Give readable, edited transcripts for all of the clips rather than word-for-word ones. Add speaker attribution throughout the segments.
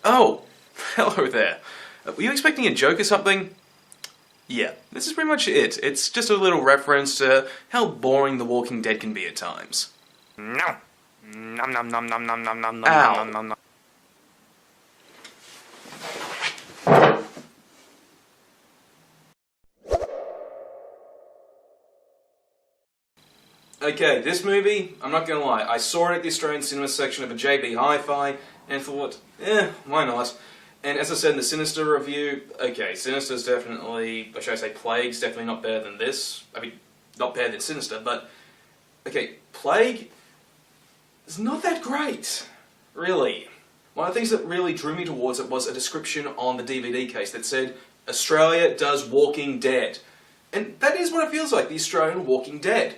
Speaker 1: Oh, hello there. Were you expecting a joke or something? Yeah, this is pretty much it. It's just a little reference to how boring The Walking Dead can be at times.
Speaker 2: No. Nom nom nom nom nom nom nom nom
Speaker 1: Ow.
Speaker 2: nom nom nom.
Speaker 1: Okay, this movie, I'm not gonna lie, I saw it at the Australian cinema section of a JB Hi-Fi and thought, why not? And as I said in the Sinister review, okay, Sinister's definitely, or should I say Plague's definitely not better than this. I mean, not better than Sinister, but, okay, Plague is not that great, really. One of the things that really drew me towards it was a description on the DVD case that said, Australia does Walking Dead. And that is what it feels like, the Australian Walking Dead.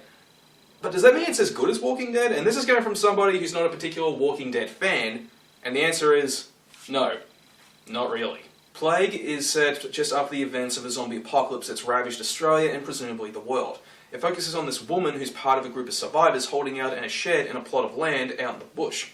Speaker 1: But does that mean it's as good as Walking Dead? And this is coming from somebody who's not a particular Walking Dead fan, and the answer is no, not really. Plague is set just after the events of a zombie apocalypse that's ravaged Australia and presumably the world. It focuses on this woman who's part of a group of survivors holding out in a shed in a plot of land out in the bush.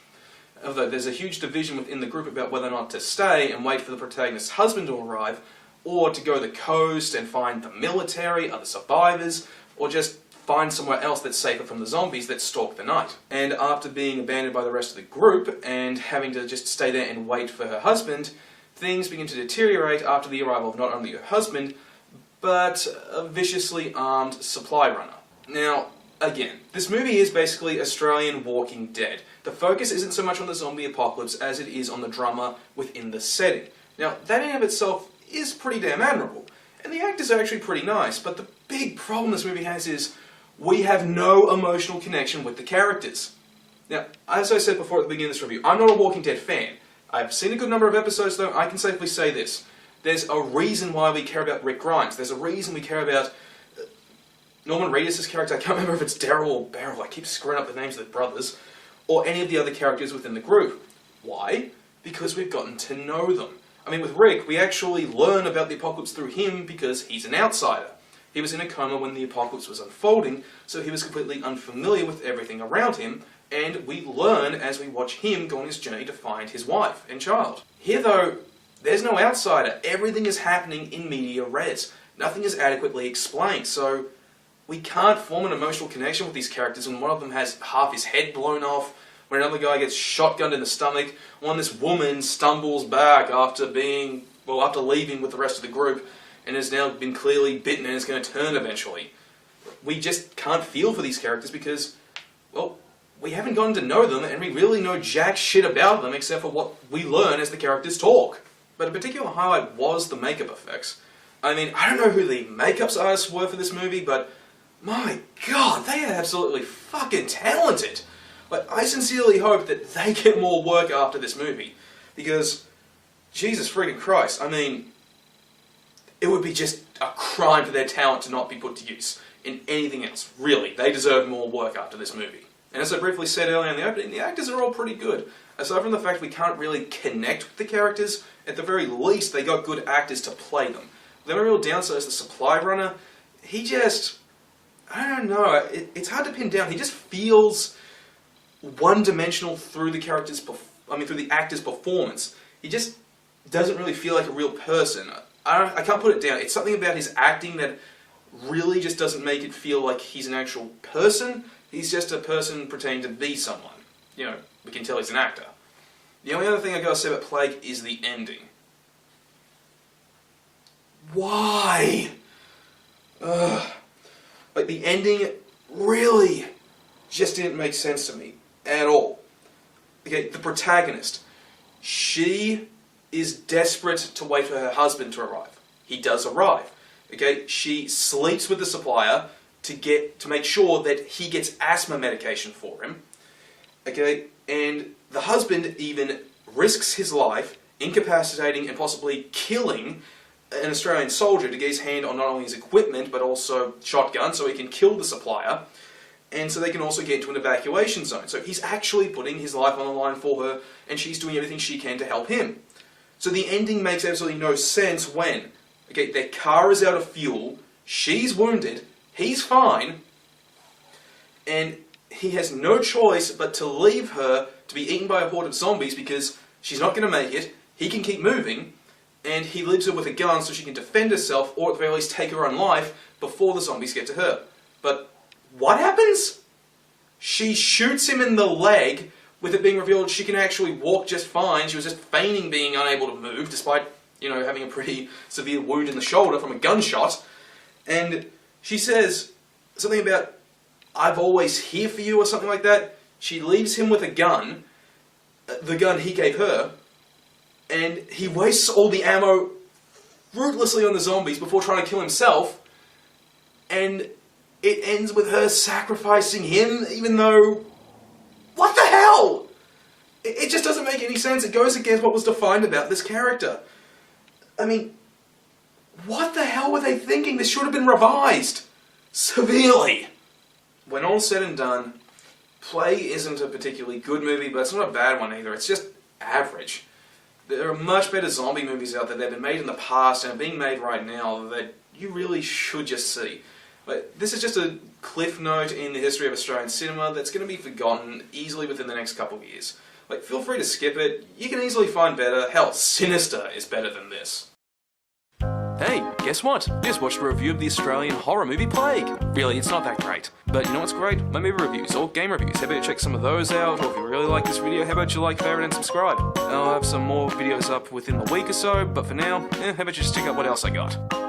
Speaker 1: Although there's a huge division within the group about whether or not to stay and wait for the protagonist's husband to arrive, or to go to the coast and find the military, other survivors, or just find somewhere else that's safer from the zombies that stalk the night. And after being abandoned by the rest of the group, and having to just stay there and wait for her husband, things begin to deteriorate after the arrival of not only her husband, but a viciously armed supply runner. Now, again, this movie is basically Australian Walking Dead. The focus isn't so much on the zombie apocalypse as it is on the drama within the setting. Now, that in and of itself is pretty damn admirable, and the actors are actually pretty nice, but the big problem this movie has is we have no emotional connection with the characters. Now, as I said before at the beginning of this review, I'm not a Walking Dead fan. I've seen a good number of episodes though, I can safely say this. There's a reason why we care about Rick Grimes. There's a reason we care about Norman Reedus' character. I can't remember if it's Daryl or Beryl. I keep screwing up the names of the brothers. Or any of the other characters within the group. Why? Because we've gotten to know them. I mean, with Rick, we actually learn about the apocalypse through him because he's an outsider. He was in a coma when the apocalypse was unfolding, so he was completely unfamiliar with everything around him, and we learn as we watch him go on his journey to find his wife and child. Here though, there's no outsider. Everything is happening in media res. Nothing is adequately explained, so we can't form an emotional connection with these characters when one of them has half his head blown off, when another guy gets shotgunned in the stomach, when this woman stumbles back after leaving with the rest of the group, and has now been clearly bitten and is going to turn eventually. We just can't feel for these characters because, well, we haven't gotten to know them and we really know jack shit about them except for what we learn as the characters talk. But a particular highlight was the makeup effects. I mean, I don't know who the makeup artists were for this movie, but my god, they are absolutely fucking talented. Like, I sincerely hope that they get more work after this movie. Because, Jesus freaking Christ, I mean, it would be just a crime for their talent to not be put to use in anything else. Really, they deserve more work after this movie. And as I briefly said earlier in the opening, the actors are all pretty good. Aside from the fact we can't really connect with the characters, at the very least they got good actors to play them. The only real downside is the supply runner. He just, I don't know, it's hard to pin down. He just feels one-dimensional through the through the actor's performance. He just doesn't really feel like a real person. I can't put it down. It's something about his acting that really just doesn't make it feel like he's an actual person. He's just a person pretending to be someone. You know, we can tell he's an actor. The only other thing I gotta say about Plague is the ending. Why? Like, the ending really just didn't make sense to me at all. Okay, the protagonist. She is desperate to wait for her husband to arrive. He does arrive. Okay, she sleeps with the supplier to make sure that he gets asthma medication for him. Okay, and the husband even risks his life, incapacitating and possibly killing an Australian soldier to get his hand on not only his equipment but also shotgun so he can kill the supplier, and so they can also get into an evacuation zone. So he's actually putting his life on the line for her, and she's doing everything she can to help him. So the ending makes absolutely no sense when, okay, their car is out of fuel, she's wounded, he's fine, and he has no choice but to leave her to be eaten by a horde of zombies because she's not going to make it, he can keep moving, and he leaves her with a gun so she can defend herself, or at the very least take her own life before the zombies get to her. But what happens? She shoots him in the leg, with it being revealed she can actually walk just fine. She was just feigning being unable to move, despite, having a pretty severe wound in the shoulder from a gunshot. And she says something about, "I've always here for you," or something like that. She leaves him with a gun, the gun he gave her, and he wastes all the ammo ruthlessly on the zombies before trying to kill himself, and it ends with her sacrificing him, even though... What the hell? It just doesn't make any sense. It goes against what was defined about this character. I mean, what the hell were they thinking? This should have been revised. Severely. When all's said and done, Play isn't a particularly good movie, but it's not a bad one either. It's just average. There are much better zombie movies out there that have been made in the past and are being made right now that you really should just see. But this is just a cliff note in the history of Australian cinema that's going to be forgotten easily within the next couple of years. Feel free to skip it. You can easily find better. Hell, Sinister is better than this. Hey, guess what? Just watched a review of the Australian horror movie Plague. Really, it's not that great. But you know what's great? My movie reviews or game reviews. How about you check some of those out? Or if you really like this video, how about you like, favorite, and subscribe? I'll have some more videos up within the week or so, but for now, how about you just check out what else I got?